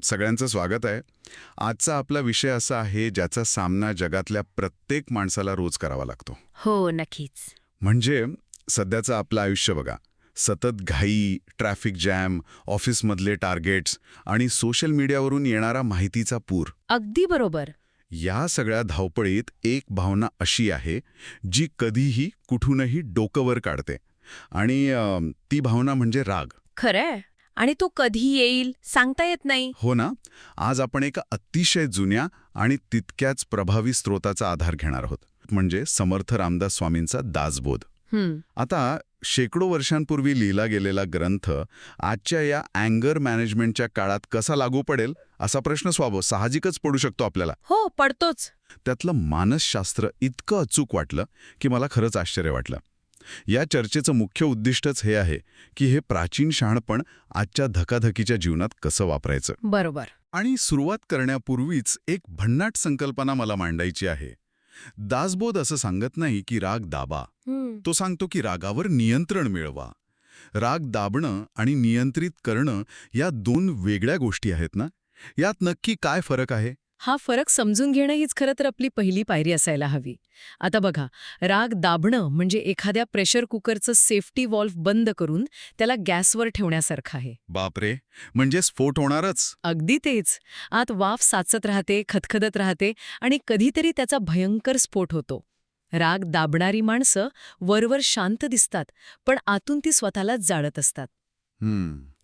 सगळ्यांचं स्वागत आहे. आजचा आपला विषय असा आहे ज्याचा सामना जगातल्या प्रत्येक माणसाला रोज करावा लागतो. हो, नक्कीच. म्हणजे सध्याचं आपलं आयुष्य बघा. सतत घाई, ट्रॅफिक जॅम, ऑफिसमधले टार्गेट्स आणि सोशल मीडियावरून येणारा माहितीचा पूर. अगदी बरोबर. या सगळ्या धावपळीत एक भावना अशी आहे जी कधीही कुठूनही डोकं वर काढते. आणि ती भावना म्हणजे राग. खरंय. आणि तो कधी येईल सांगता येत नाही. हो ना. आज आपण एका अतिशय जुन्या आणि तितक्याच प्रभावी स्रोताचा आधार घेणार आहोत, म्हणजे समर्थ रामदास स्वामींचा दासबोध. आता शेकडो वर्षांपूर्वी लिहिला गेलेला ग्रंथ आजच्या या अँगर मॅनेजमेंटच्या काळात कसा लागू पडेल असा प्रश्न साहजिकच पडू शकतो आपल्याला. हो, पडतोच. त्यातलं मानसशास्त्र इतकं अचूक वाटलं की मला खरंच आश्चर्य वाटलं. या चर्चेचं मुख्य उद्दिष्टच हे आहे की हे प्राचीन शहाणपण आजच्या धकाधकीच्या जीवनात कसं वापरायचं. बरोबर. आणि सुरुवात करण्यापूर्वीच एक भन्नाट संकल्पना मला मांडायची आहे. दासबोध असं सांगत नाही की राग दाबा. तो सांगतो की रागावर नियंत्रण मिळवा. राग दाबणं आणि नियंत्रित करणं या दोन वेगळ्या गोष्टी आहेत ना. यात नक्की काय फरक आहे? हा फरक समजून घेणं हीच खरं तर आपली पहिली पायरी असायला हवी. आता बघा, राग दाबणं म्हणजे एखाद्या प्रेशर कुकरचं सेफ्टी वॉल्व्ह बंद करून त्याला गॅसवर ठेवण्यासारखं आहे. बापरे, म्हणजे स्फोट होणारच. अगदी तेच. आत वाफ साचत राहते, खदखदत राहते आणि कधीतरी त्याचा भयंकर स्फोट होतो. राग दाबणारी माणसं वरवर शांत दिसतात, पण आतून ती स्वतःलाच जाळत असतात.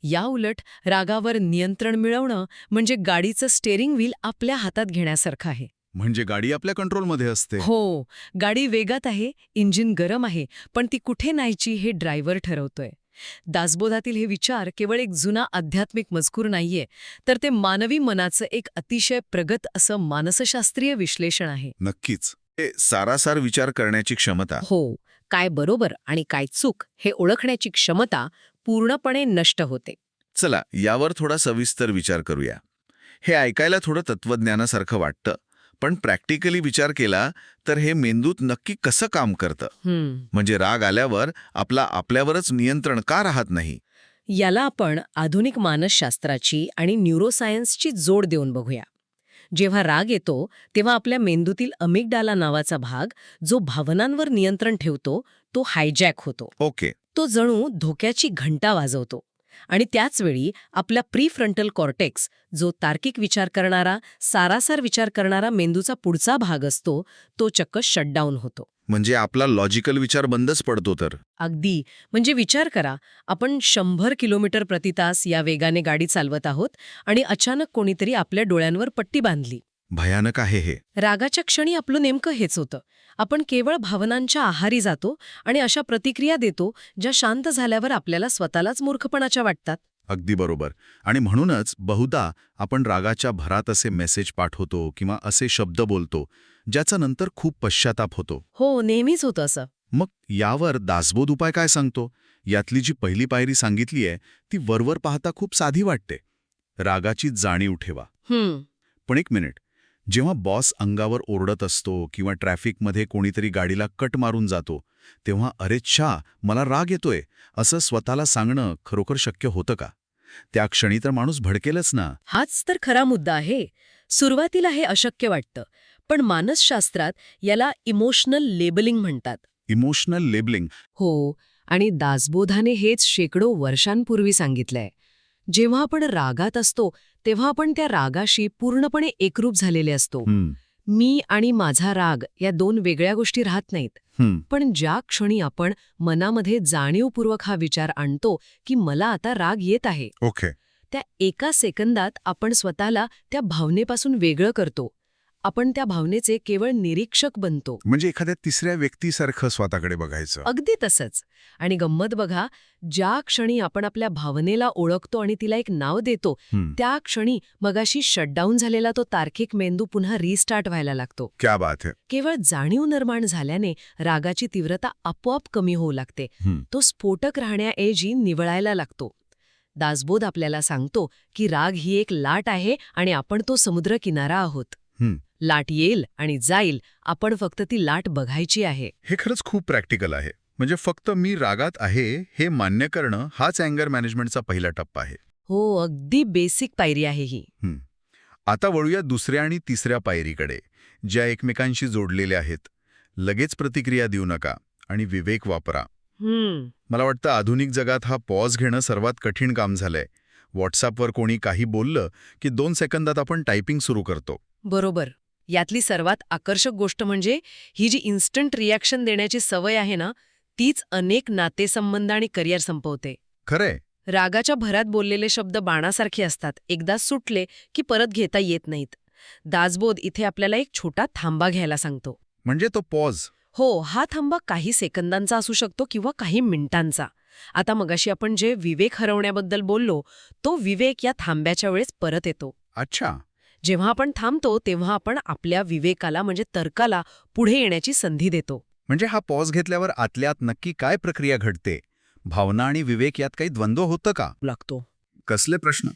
या उलट रागावर नियंत्रण मिळवणं म्हणजे गाडीचं स्टेअरिंग व्हील आपल्या हातात घेण्यासारखं आहे. म्हणजे गाडी आपल्या कंट्रोलमध्ये असते. हो, गाडी वेगात आहे, इंजिन गरम आहे, पण ती कुठे न्यायची हे ड्रायव्हर ठरवतोय. दासबोधातील हे विचार केवळ एक जुना आध्यात्मिक मजकूर नाहीये, तर ते मानवी मनाचं एक अतिशय प्रगत असं मानसशास्त्रीय विश्लेषण आहे. नक्कीच. हे सारासार विचार करण्याची क्षमता. हो, काय बरोबर आणि काय चूक हे ओळखण्याची क्षमता पूर्णपणे नष्ट होते. चला यावर थोडा सविस्तर विचार करूया. हे ऐकायला थोडं तत्वज्ञानासारखं वाटतं, पण प्रॅक्टिकली विचार केला तर हे मेंदूत नक्की कसं काम करतं. म्हणजे राग आल्यावर आपल्यावरच नियंत्रण का राहत नाही. याला आपण आधुनिक मानसशास्त्राची आणि न्यूरोसायन्सची जोड देऊन बघूया. जेव्हा राग येतो तेव्हा आपल्या मेंदूतील अमिगडाला नावाचा भाग, जो भावनांवर नियंत्रण ठेवतो, तो हायजॅक होतो. ओके. तो जणू धोक्याची घंटा वाजवतो. आणि त्याचवेळी आपला प्रीफ्रंटल कॉर्टेक्स, जो तार्किक विचार करणारा, सारासार विचार करणारा मेंदूचा पुढचा भाग असतो, तो चक्क शटडाऊन होतो. म्हणजे आपला लॉजिकल विचार बंदच पडतो तर. अगदी. म्हणजे विचार करा, आपण 100 किलोमीटर प्रति तास या वेगाने गाडी चालवत आहोत आणि अचानक कोणीतरी आपल्या डोळ्यांवर पट्टी बांधली. भयानक आहे हे. रागाच्या क्षणी आपलं नेमकं हेच होतं. आपण केवळ भावनांच्या आहारी जातो आणि अशा प्रतिक्रिया देतो ज्या शांत झाल्यावर आपल्याला स्वतःलाच मूर्खपणाच्या वाटतात. अगदी बरोबर. आणि म्हणूनच बहुधा आपण रागाच्या भरात असे मेसेज पाठवतो किंवा असे शब्द बोलतो ज्याचा नंतर खूप पश्चाताप होतो. हो, नेहमीच होतं असं. मग यावर दासबोध उपाय काय सांगतो? यातली जी पहिली पायरी सांगितली आहे ती वरवर पाहता खूप साधी वाटते. रागाची जाणीव ठेवा. पण एक मिनिट, जेव्हा बॉस अंगावर ओरडत असतो किंवा ट्रॅफिकमध्ये कोणीतरी गाडीला कट मारून जातो, तेव्हा अरे छा, मला राग येतोय असं स्वतःला सांगणं खरोखर शक्य होतं का? त्या क्षणी तर माणूस भडकेलच ना. हाच तर खरा मुद्दा आहे. सुरुवातीला हे अशक्य वाटतं, पण मानसशास्त्रात याला इमोशनल लेबलिंग म्हणतात. Emotional labelling. हो, आणि दासबोधाने हेच शेकडो वर्षांपूर्वी सांगितलंय. जेव्हा आपण रागात असतो तेव्हा आपण त्या रागाशी पूर्णपणे एकरूप झालेले असतो. मी आणि माझा राग या दोन वेगळ्या गोष्टी राहत नाहीत. पण ज्या क्षणी आपण मनामध्ये जाणीवपूर्वक हा विचार आणतो की मला आता राग येत आहे, ओके, त्या एका सेकंदात आपण स्वतःला त्या भावनेपासून वेगळं करतो. आपण त्या भावनेचे केवळ निरीक्षक बनतो. म्हणजे एखाद्या तिसऱ्या व्यक्तीसारखं स्वतःकडे बघायचं. अगदी तसंच. आणि गंमत बघा, ज्या क्षणी आपण आपल्या भावनेला ओळखतो आणि तिला एक नाव देतो, त्या क्षणी मगाशी शटडाऊन झालेला तो तार्किक मेंदू पुन्हा रिस्टार्ट व्हायला लागतो. क्या बात है. केवळ जाणीव निर्माण झाल्याने रागाची तीव्रता आपोआप कमी होऊ लागते. तो स्फोटक राहण्याऐवजी निवळायला लागतो. दासबोध आपल्याला सांगतो की राग ही एक लाट आहे आणि आपण तो समुद्र किनारा आहोत. लाट येईल आणि जाईल, आपण फक्त ती लाट बघायची आहे. हे खरंच खूप प्रॅक्टिकल आहे. म्हणजे फक्त मी रागात आहे हे मान्य करणं हाच अँगर मॅनेजमेंटचा पहिला टप्पा आहे. हो, अगदी बेसिक पायरी आहे ही. आता वळूया दुसऱ्या आणि तिसऱ्या पायरीकडे, ज्या एकमेकांशी जोडलेल्या आहेत. लगेच प्रतिक्रिया देऊ नका आणि विवेक वापरा. मला वाटतं आधुनिक जगात हा पॉज घेणं सर्वात कठीण काम झालंय. व्हॉट्सअपवर कोणी काही बोललं की 2 सेकंदात आपण टायपिंग सुरू करतो. बरोबर. यातली सर्वात आकर्षक गोष्ट म्हणजे ही जी इन्स्टंट रिॲक्शन देण्याची सवय आहे ना, तीच अनेक नातेसंबंध आणि करिअर संपवते. खरंय. रागाच्या भरात बोललेले शब्द बाणासारखे असतात. एकदा सुटले की परत घेता येत नाहीत. दासबोध इथे आपल्याला एक छोटा थांबा घ्यायला सांगतो. म्हणजे तो पॉज. हो, हा थांबा काही सेकंदांचा असू शकतो किंवा काही मिनिटांचा. आता मगाशी आपण जे विवेक हरवण्याबद्दल बोललो, तो विवेक या थांब्याच्या वेळेस परत येतो. अच्छा. जेव्हा आपण थांबतो तेव्हा आपण आपल्या विवेकाला म्हणजे तर्काला पुढे येण्याची संधी देतो. म्हणजे हा पॉज घेतल्यावर आतल्यात नक्की काय प्रक्रिया घडते? भावना आणि विवेक यात काही द्वंद्व होतं का? लागतो. कसले प्रश्न?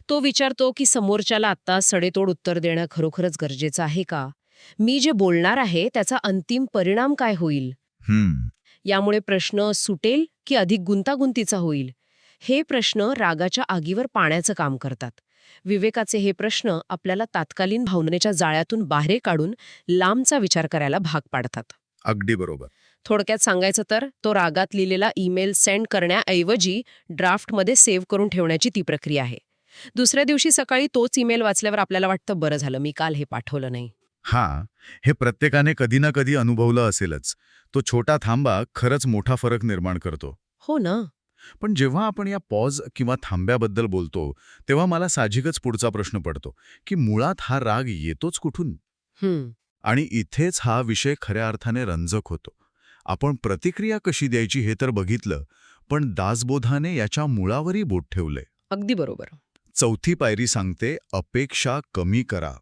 तो विचारतो की समोरच्याला आत्ता सडेतोड उत्तर देणं खरोखरच गरजेचं आहे का? मी जे बोलणार आहे त्याचा अंतिम परिणाम काय होईल? यामुळे प्रश्न सुटेल की अधिक गुंतागुंतीचा होईल? हे प्रश्न रागाच्या आगीवर पाण्याचं काम करतात. विवेकाचे हे प्रश्न आपल्याला तात्कालीन भावनेच्या जाळ्यातून बाहेर काढून लांबचा विचार करायला भाग पाडतात. अगदी बरोबर. थोडक्यात सांगायचं तर तो रागात लिहिलेला ईमेल सेंड करण्याऐवजी ड्राफ्टमध्ये सेव्ह करून ठेवण्याची ती प्रक्रिया आहे. दुसऱ्या दिवशी सकाळी तोच ईमेल वाचल्यावर आपल्याला वाटतं बरं झालं मी काल हे पाठवलं नाही. हे प्रत्येकाने कधी ना कधी अनुभवलं असेलच. तो छोटा थांबा खरंच मोठा फरक निर्माण करतो. हो ना. पण जेव्हा आपण या पॉज किंवा थांब्याबद्दल बोलतो तेव्हा मला साहजिकच पुढचा प्रश्न पडतो की मुळात हा राग येतोच कुठून? आणि इथेच हा विषय खऱ्या अर्थाने रंजक होतो. आपण प्रतिक्रिया कशी द्यायची हे तर बघितलं, पण दासबोधाने याच्या मुळावरही बोट ठेवलंय. अगदी बरोबर. चौथी पायरी सांगते अपेक्षा कमी करा.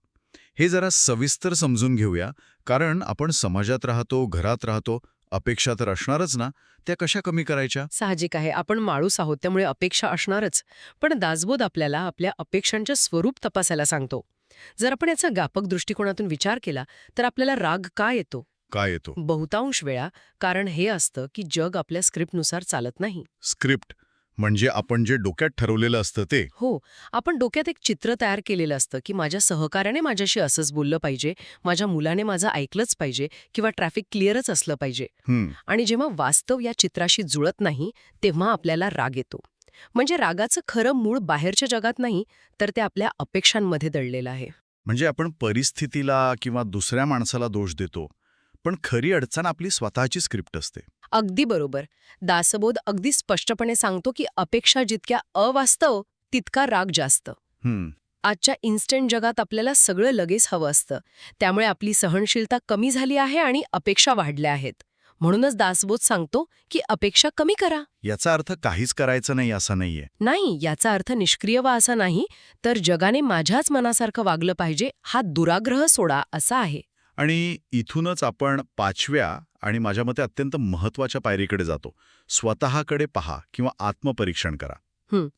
हे जरा सविस्तर समजून घेऊया, कारण आपण समाजात राहतो, घरात राहतो, अपेक्षा तर असणारच ना, त्या कशा कमी करायच्या? साहजिक आहे, आपण माणूस आहोत त्यामुळे अपेक्षा असणारच. पण दासबोध आपल्याला आपल्या अपेक्षांचे स्वरूप तपासायला सांगतो. जर आपण याचा व्यापक दृष्टिकोनातून विचार केला तर आपल्याला राग का येतो? काय येतो? बहुतांश वेळा कारण हे असतं की जग आपल्या स्क्रिप्टनुसार चालत नाही. स्क्रिप्ट म्हणजे आपण जे डोक्यात ठरवलेलं असतं ते. हो, आपण डोक्यात एक चित्र तयार केलेलं असतं की माझ्या सहकार्याने माझ्याशी असंच बोललं पाहिजे, माझ्या मुलाने माझं ऐकलंच पाहिजे किंवा ट्रॅफिक क्लिअरच असलं पाहिजे. आणि जेव्हा वास्तव या चित्राशी जुळत नाही तेव्हा आपल्याला राग येतो. म्हणजे रागाचं खरं मूळ बाहेरच्या जगात नाही तर ते आपल्या अपेक्षांमध्ये दडलेलं आहे. म्हणजे आपण परिस्थितीला किंवा दुसऱ्या माणसाला दोष देतो, पण खरी अडचण आपली स्वतःची स्क्रिप्ट असते. अगदी बरोबर. दासबोध अगदी स्पष्टपणे सांगतो की अपेक्षा जितक्या अवास्तव तितका राग जास्त. आजच्या इन्स्टंट जगात आपल्याला सगळं लगेच हवं असतं, त्यामुळे आपली सहनशीलता कमी झाली आहे आणि अपेक्षा वाढल्या आहेत. म्हणूनच दासबोध सांगतो की अपेक्षा कमी करा. याचा अर्थ काहीच करायचं नाही असा नाहीये. नाही, याचा अर्थ निष्क्रिय व्हा असा नाही, तर जगाने माझ्याच मनासारखं वागलं पाहिजे हा दुराग्रह सोडा असा आहे. आणि इथूनच आपण 5व्या आणि माझ्या मते अत्यंत महत्वाच्या पायरीकडे जातो. स्वतःकडे पहा किंवा आत्मपरीक्षण करा.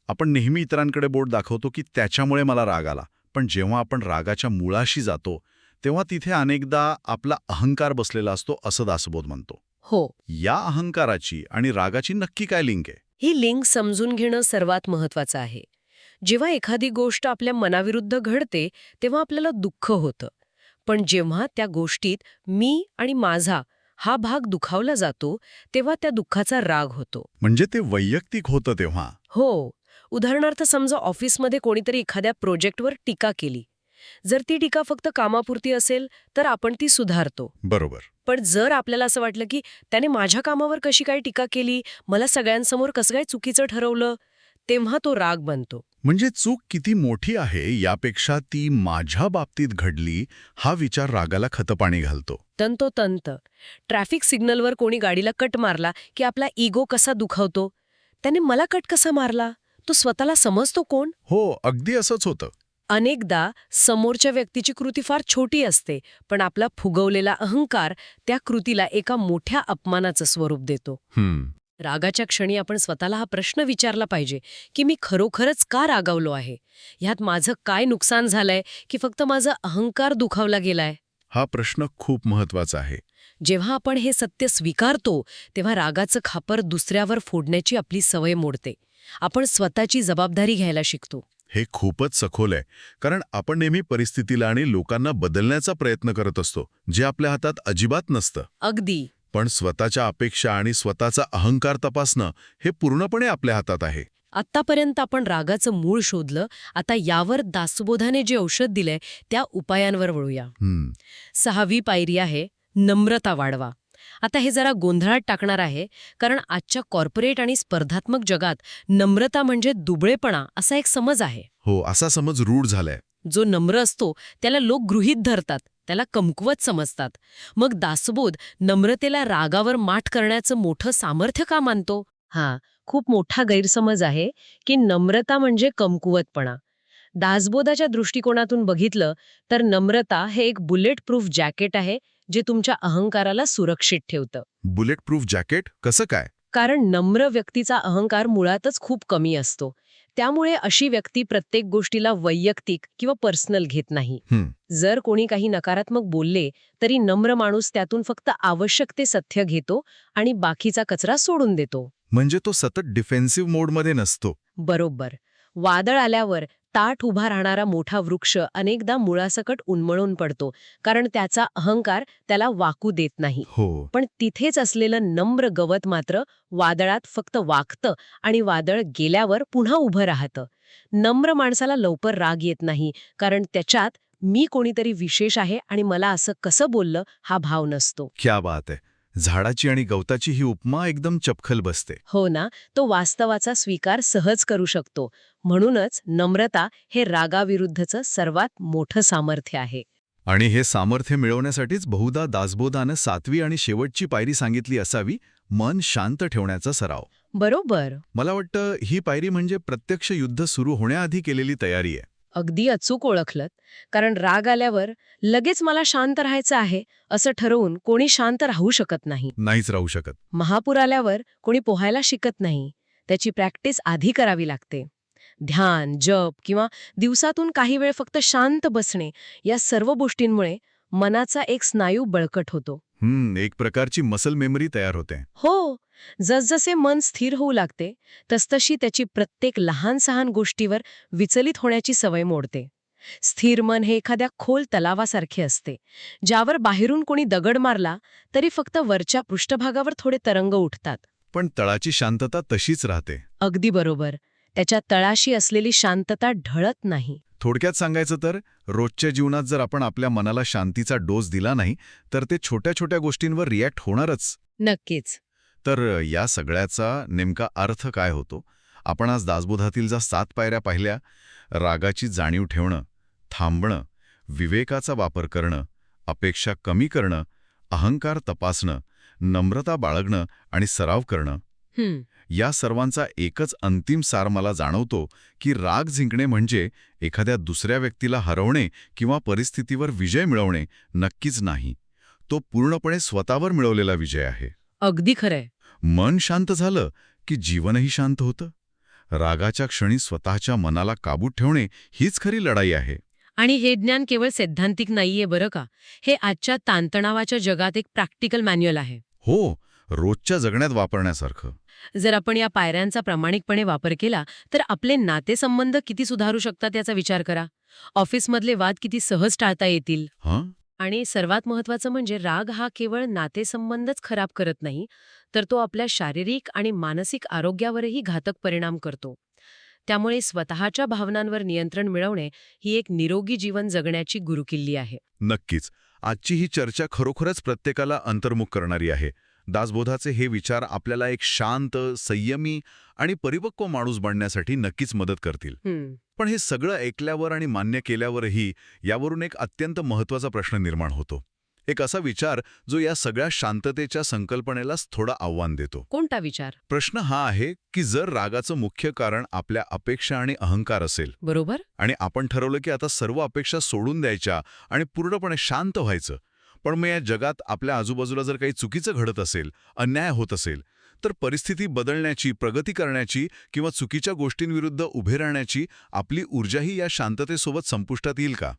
आपण नेहमी इतरांकडे बोट दाखवतो की त्याच्यामुळे मला राग आला, पण जेव्हा आपण रागाच्या मुळाशी जातो तेव्हा तिथे अनेकदा आपला अहंकार बसलेला असतो असं दासबोध म्हणतो. हो. या अहंकाराची आणि रागाची नक्की काय लिंक आहे? ही लिंक समजून घेणं सर्वात महत्वाचं आहे. जेव्हा एखादी गोष्ट आपल्या मनाविरुद्ध घडते तेव्हा आपल्याला दुःख होतं, पण जेव्हा त्या गोष्टीत मी आणि माझा हा भाग दुखावला जातो तेव्हा त्या दुःखाचा राग होतो. म्हणजे ते वैयक्तिक होतं तेव्हा. हो. उदाहरणार्थ समजा ऑफिसमध्ये कोणीतरी एखाद्या प्रोजेक्टवर टीका केली. जर ती टीका फक्त कामापुरती असेल तर आपण ती सुधारतो. बरोबर. पण जर आपल्याला असं वाटलं की त्याने माझ्या कामावर कशी काय टीका केली, मला सगळ्यांसमोर कसं काय चुकीचं ठरवलं, तेव्हा तो राग बनतो. म्हणजे चूक किती मोठी आहे यापेक्षा ती माझ्या बाबतीत घडली हा विचार रागाला खतपाणी घालतो. तंतोतंत. ट्रॅफिक सिग्नलवर कोणी गाडीला कट मारला की आपला इगो कसा दुखावतो. त्याने मला कट कसा मारला, तो स्वतःला समजतो कोण? हो, अगदी असंच होतं. अनेकदा समोरच्या व्यक्तीची कृती फार छोटी असते, पण आपला फुगवलेला अहंकार त्या कृतीला एका मोठ्या अपमानाचं स्वरूप देतो. रागाच्या क्षणी आपण स्वतःला हा प्रश्न विचारला पाहिजे की मी खरोखरच का रागावलो आहे? ह्यात माझं काय नुकसान झालंय की फक्त माझा अहंकार दुखावला गेलाय? हा प्रश्न खूप महत्वाचा आहे. जेव्हा आपण हे सत्य स्वीकारतो तेव्हा रागाचं खापर दुसऱ्यावर फोडण्याची आपली सवय मोडते. आपण स्वतःची जबाबदारी घ्यायला शिकतो. हे खूपच सखोल आहे, कारण आपण नेहमी परिस्थितीला आणि लोकांना बदलण्याचा प्रयत्न करत असतो, जे आपल्या हातात अजिबात नसतं. अगदी. पण स्वतःच्या अपेक्षा आणि स्वतःचा अहंकार तपासणं हे पूर्णपणे आपल्या हातात आहे. आत्तापर्यंत आपण रागाचं मूळ शोधलं. आता यावर दासबोधाने जे औषध दिलंय त्या उपायांवर वळूया. 6वी पायरी आहे नम्रता वाढवा. आता हे जरा गोंधळात टाकणार आहे, कारण आजच्या कॉर्पोरेट आणि स्पर्धात्मक जगात नम्रता म्हणजे दुबळेपणा असा एक समज आहे. हो, असा समज रूढ झालाय. जो नम्र असतो त्याला लोक गृहीत धरतात, त्याला कमकुवत समजतात. मग दासबोध नम्रतेला रागावर मात करण्याचं मोठं सामर्थ्य का मानतो? खूप मोठा गैरसमज आहे की नम्रता म्हणजे कमकुवतपणा. दासबोधाच्या दृष्टिकोनातून बघितलं तर नम्रता हे एक बुलेट प्रूफ जॅकेट आहे, जे तुमच्या अहंकाराला सुरक्षित ठेवतं. बुलेट प्रूफ जॅकेट कसं काय? कारण नम्र व्यक्तीचा अहंकार मुळातच खूप कमी असतो. त्यामुळे अशी व्यक्ती प्रत्येक गोष्टीला वैयक्तिक किंवा पर्सनल घेत नाही. जर कोणी काही नकारात्मक बोलले तरी नम्र माणूस त्यातून फक्त आवश्यक ते सत्य घेतो आणि बाकीचा कचरा सोडून देतो. म्हणजे तो सतत डिफेन्सिव्ह मोडमध्ये नसतो. बरोबर. वादळ आल्यावर ताठ उभा राहणारा मोठा वृक्ष अनेकदा मुळासकट उन्मळून पडतो, कारण त्याचा अहंकार त्याला वाकू देत नाही. हो. पण तिथेच असलेलं नम्र गवत मात्र वादळात फक्त वाकतं आणि वादळ गेल्यावर पुन्हा उभं राहतं. नम्र माणसाला लवकर राग येत नाही, कारण त्याच्यात मी कोणीतरी विशेष आहे आणि मला असं कसं बोललं हा भाव नसतो. क्या बात आहे. झाडाची आणि गवताची ही उपमा एकदम चपखल बसते. हो ना, तो वास्तवाचा स्वीकार सहज करू शकतो. म्हणूनच नम्रता हे रागाविरुद्धचं सर्वात मोठं सामर्थ्य आहे. आणि हे सामर्थ्य मिळवण्यासाठीच बहुधा दासबोधानं 7वी आणि शेवटची पायरी सांगितली असावी, मन शांत ठेवण्याचा सराव. बरोबर. मला वाटतं ही पायरी म्हणजे प्रत्यक्ष युद्ध सुरू होण्याआधी केलेली तयारी आहे. अगदी अचूक ओळखलत. कारण राग आल्यावर लगेच मला शांत राहायचं आहे असं ठरवून कोणी शांत राहू शकत नाही. नाहीच राहू शकत. महापूर आल्यावर कोणी पोहायला शिकत नाही. त्याची प्रॅक्टिस आधी करावी लागते. ध्यान, जप किंवा दिवसातून काही वेळ फक्त शांत बसणे या सर्व गोष्टींमुळे मनाचा एक स्नायू बळकट होतो. एक प्रकारची मसल मेमरी तयार होते. हो, जसजसे मन स्थिर होऊ लागते तसतशी त्याची प्रत्येक लहान सहान गोष्टीवर विचलित होण्याची सवय मोडते. स्थिर मन हे एखाद्या खोल तलावासारखे असते, ज्यावर बाहेरून कोणी दगड मारला तरी फक्त वरच्या पृष्ठभागावर थोडे तरंग उठतात. पण तळाची शांतता तशीच राहते. अगदी बरोबर. त्याच्या तळाशी असलेली शांतता ढळत नाही. थोडक्यात सांगायचं तर रोजच्या जीवनात जर आपण आपल्या मनाला शांतीचा डोस दिला नाही तर ते छोट्या छोट्या गोष्टींवर रिॲक्ट होणारच. नक्कीच. तर या सगळ्याचा नेमका अर्थ काय होतो? आपण आज दासबोधातील ज्या 7 पायऱ्या पाहिल्या, रागाची जाणीव ठेवणं, थांबणं, विवेकाचा वापर करणं, अपेक्षा कमी करणं, अहंकार तपासणं, नम्रता बाळगणं आणि सराव करणं, या सर्वांचा एकच अंतिम सार मला जाणवतो की राग जिंकणे म्हणजे एखाद्या दुसऱ्या व्यक्तीला हरवणे किंवा परिस्थितीवर विजय मिळवणे नक्कीच नाही. तो पूर्णपणे स्वतःवर मिळवलेला विजय आहे. अगदी खरंय. मन शांत झालं की जीवनही शांत होतं. रागाच्या क्षणी स्वतःच्या मनाला काबूत ठेवणे हीच खरी लढाई आहे. आणि हे ज्ञान केवळ सैद्धांतिक नाहीये बरं का. हे आजच्या ताणतणावाच्या जगात एक प्रॅक्टिकल मॅन्युअल आहे. हो, रोजच्या जगण्यात वापरण्यासारखं. जर आपण या पायऱ्यांचा प्रामाणिकपणे वापर केला तर आपले नातेसंबंध किती सुधारू शकतात याचा विचार करा. ऑफिसमधले वाद किती सहज टाळता येतील. आणि सर्वात महत्त्वाचं म्हणजे राग हा केवळ नातेसंबंधच खराब करत नाही, तर तो आपल्या शारीरिक आणि मानसिक आरोग्यावरही घातक परिणाम करतो. त्यामुळे स्वतःच्या भावनांवर नियंत्रण मिळवणे ही एक निरोगी जीवन जगण्याची गुरुकिल्ली आहे. नक्कीच. आजची ही चर्चा खरोखरच प्रत्येकाला अंतर्मुख करणारी आहे. दासबोधाचे हे विचार आपल्याला एक शांत, संयमी आणि परिपक्व माणूस बनण्यासाठी नक्कीच मदत करतील. पण हे सगळं ऐकल्यावर आणि मान्य केल्यावरही यावरून एक अत्यंत महत्त्वाचा प्रश्न निर्माण होतो. एक असा विचार जो या सगळ्या शांततेच्या संकल्पनेलाच थोडं आव्हान देतो. कोणता विचार? प्रश्न हा आहे की जर रागाचं मुख्य कारण आपल्या अपेक्षा आणि अहंकार असेल, बरोबर, आणि आपण ठरवलं की आता सर्व अपेक्षा सोडून द्यायच्या आणि पूर्णपणे शांत व्हायचं, पण मग या जगात आपल्या आजूबाजूला जर काही चुकीचं घडत असेल, अन्याय होत असेल, तर परिस्थिती बदलण्याची, प्रगती करण्याची किंवा चुकीच्या गोष्टींविरुद्ध उभे राहण्याची आपली ऊर्जाही या शांततेसोबत संपुष्टात येईल का?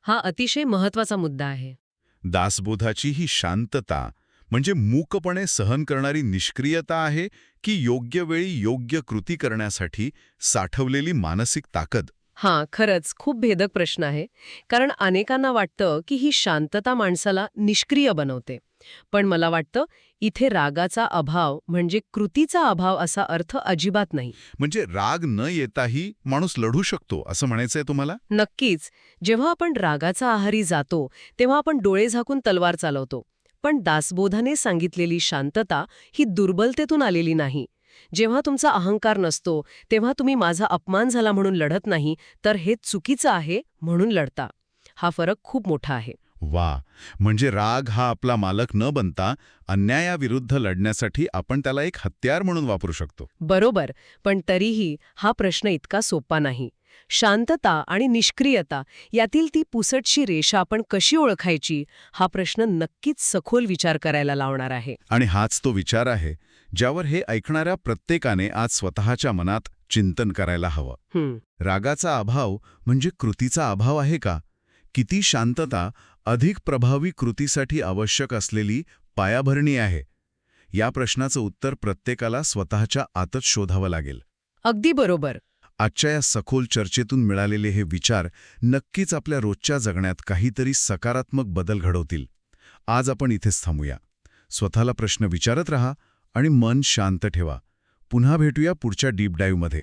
हा अतिशय महत्वाचा मुद्दा आहे. दासबोधाची ही शांतता म्हणजे मूकपणे सहन करणारी निष्क्रियता आहे की योग्य वेळी योग्य कृती करण्यासाठी साठवलेली मानसिक ताकद? हां, खरंच खूप भेदक प्रश्न आहे. कारण अनेकांना वाटतं की ही शांतता माणसाला निष्क्रिय बनवते. पण मला वाटतं इथे रागाचा अभाव म्हणजे कृतीचा अभाव असा अर्थ अजिबात नाही. म्हणजे राग न येताही माणूस लढू शकतो असं म्हणायचंय तुम्हाला? नक्कीच. जेव्हा आपण रागाचा आहारी जातो तेव्हा आपण डोळे झाकून तलवार चालवतो. पण दासबोधाने सांगितलेली शांतता ही दुर्बलतेतून आलेली नाही. जेव्हा तुमचा अहंकार नसतो तेव्हा तुम्ही माझा अपमान झाला म्हणून लढत नाही, तर हे चुकीचं आहे म्हणून लढता. हा फरक खूप मोठा आहे. वा, म्हणजे राग हा आपला मालक न बनता अन्यायाविरुद्ध लढण्यासाठी आपण त्याला एक हत्यार म्हणून वापरू शकतो. बरोबर. पण तरीही हा प्रश्न इतका सोपा नाही. शांतता आणि निष्क्रियता यातील ती पुसटशी रेषा आपण कशी ओळखायची, हा प्रश्न नक्कीच सखोल विचार करायला लावणार आहे. आणि हाच तो विचार आहे ज्यावर हे ऐकणाऱ्या प्रत्येकाने आज स्वतःच्या मनात चिंतन करायला हवं. रागाचा अभाव म्हणजे कृतीचा अभाव आहे का? किती शांतता अधिक प्रभावी कृतीसाठी आवश्यक असलेली पायाभरणी आहे? या प्रश्नाचं उत्तर प्रत्येकाला स्वतःच्या आतच शोधावं लागेल. अगदी बरोबर. आजच्या या सखोल चर्चेतून मिळालेले हे विचार नक्कीच आपल्या रोजच्या जगण्यात काहीतरी सकारात्मक बदल घडवतील. आज आपण इथेच थांबूया. स्वतःला प्रश्न विचारत रहा आणि मन शांत ठेवा. पुन्हा भेटूया पुढच्या डीप डाईव्हमध्ये.